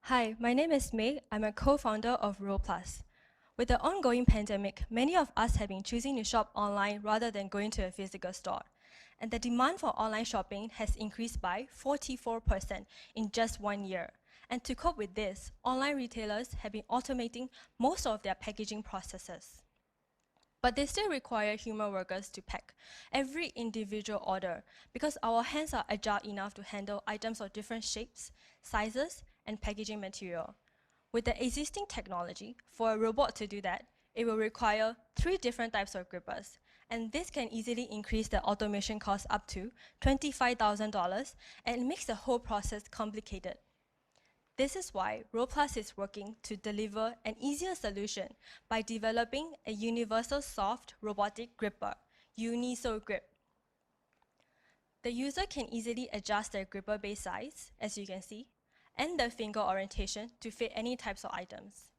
Hi, my name is May. I'm a co-founder of RoPlus. With the ongoing pandemic, many of us have been choosing to shop online rather than going to a physical store. And the demand for online shopping has increased by 44% in just 1 year. And to cope with this, online retailers have been automating most of their packaging processes. But they still require human workers to pack every individual order because our hands are agile enough to handle items of different shapes, sizes, and packaging material. With the existing technology, for a robot to do that, it will require 3 different types of grippers. And this can easily increase the automation cost up to $25,000 and makes the whole process complicated. This is why RoPlus is working to deliver an easier solution by developing a universal soft robotic gripper, UniSo Grip. The user can easily adjust their gripper base size, as you can see, and the finger orientation to fit any types of items.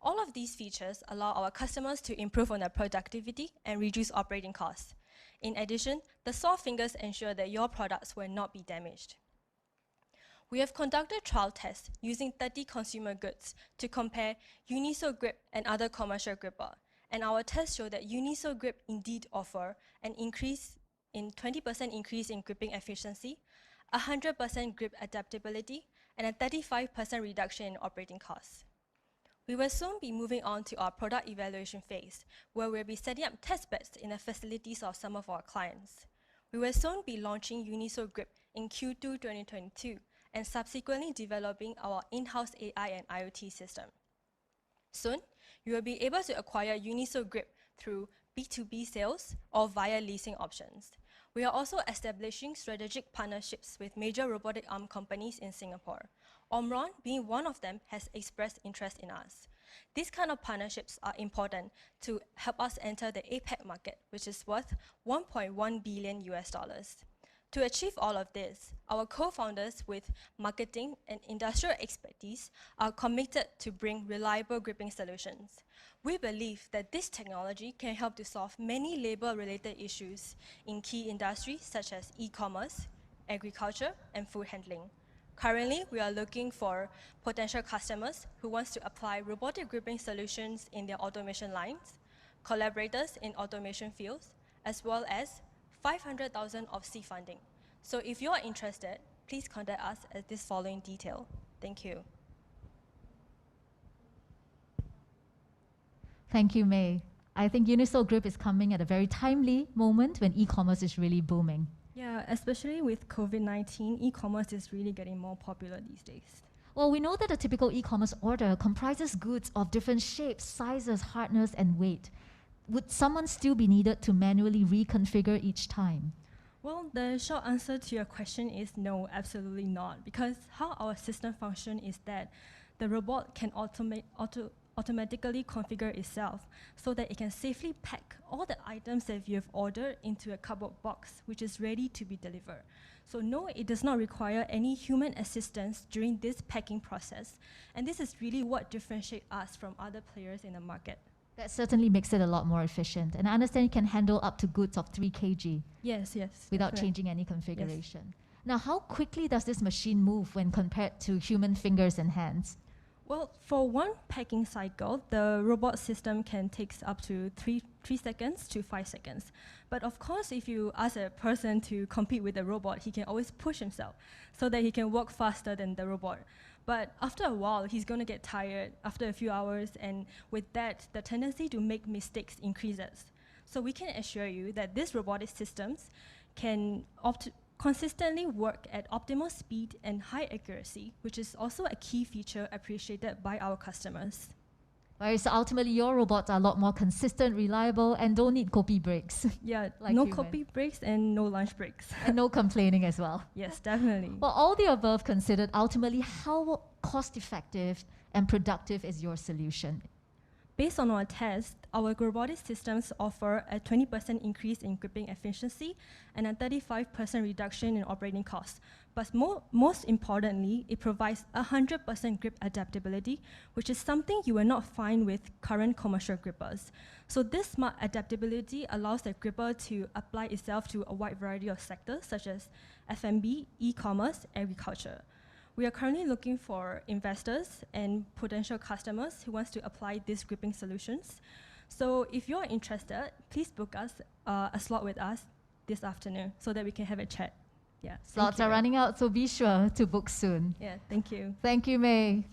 All of these features allow our customers to improve on their productivity and reduce operating costs. In addition, the soft fingers ensure that your products will not be damaged. We have conducted trial tests using 30 consumer goods to compare UniSo Grip and other commercial gripper. And our tests show that UniSo Grip indeed offer an 20% increase in gripping efficiency, 100% grip adaptability, and a 35% reduction in operating costs. We will soon be moving on to our product evaluation phase, where we'll be setting up test beds in the facilities of some of our clients. We will soon be launching UniSo Grip in Q2 2022, and subsequently developing our in-house AI and IoT system. Soon, you will be able to acquire UniSo Grip through B2B sales or via leasing options. We are also establishing strategic partnerships with major robotic arm companies in Singapore. Omron, being one of them, has expressed interest in us. These kind of partnerships are important to help us enter the APAC market, which is worth $1.1 billion US. To achieve all of this, our co-founders with marketing and industrial expertise are committed to bring reliable gripping solutions. We believe that this technology can help to solve many labor-related issues in key industries such as e-commerce, agriculture, and food handling. Currently, we are looking for potential customers who want to apply robotic gripping solutions in their automation lines, collaborators in automation fields, as well as 500,000 of seed funding. So if you are interested, please contact us at this following detail. Thank you. Thank you, May. I think UniSo Grip is coming at a very timely moment when e-commerce is really booming. Yeah, especially with COVID-19, e-commerce is really getting more popular these days. Well, we know that a typical e-commerce order comprises goods of different shapes, sizes, hardness, and weight. Would someone still be needed to manually reconfigure each time? Well, the short answer to your question is no, absolutely not. Because how our system functions is that the robot can automatically configure itself so that it can safely pack all the items that you have ordered into a cardboard box, which is ready to be delivered. So no, it does not require any human assistance during this packing process. And this is really what differentiates us from other players in the market. That certainly makes it a lot more efficient. And I understand you can handle up to goods of 3 kg. Yes. Without changing any configuration. Yes. Now, how quickly does this machine move when compared to human fingers and hands? Well, for one packing cycle, the robot system can take up to 3 seconds to 5 seconds. But of course, if you ask a person to compete with the robot, he can always push himself so that he can work faster than the robot. But after a while, he's going to get tired after a few hours, and with that, the tendency to make mistakes increases. So we can assure you that these robotic systems can consistently work at optimal speed and high accuracy, which is also a key feature appreciated by our customers. Right, so ultimately your robots are a lot more consistent, reliable, and don't need copy breaks. Yeah, like no human. copy breaks and no lunch breaks. And no complaining as well. Yes, definitely. Well, all the above considered, ultimately how cost-effective and productive is your solution? Based on our test, our robotic systems offer a 20% increase in gripping efficiency and a 35% reduction in operating costs. But most importantly, it provides 100% grip adaptability, which is something you will not find with current commercial grippers. So this smart adaptability allows the gripper to apply itself to a wide variety of sectors, such as F&B, e-commerce, agriculture. We are currently looking for investors and potential customers who wants to apply these gripping solutions. So if you're interested, please book us a slot with us this afternoon so that we can have a chat. Yeah. Slots are running out, so be sure to book soon. Yeah, thank you. Thank you, May.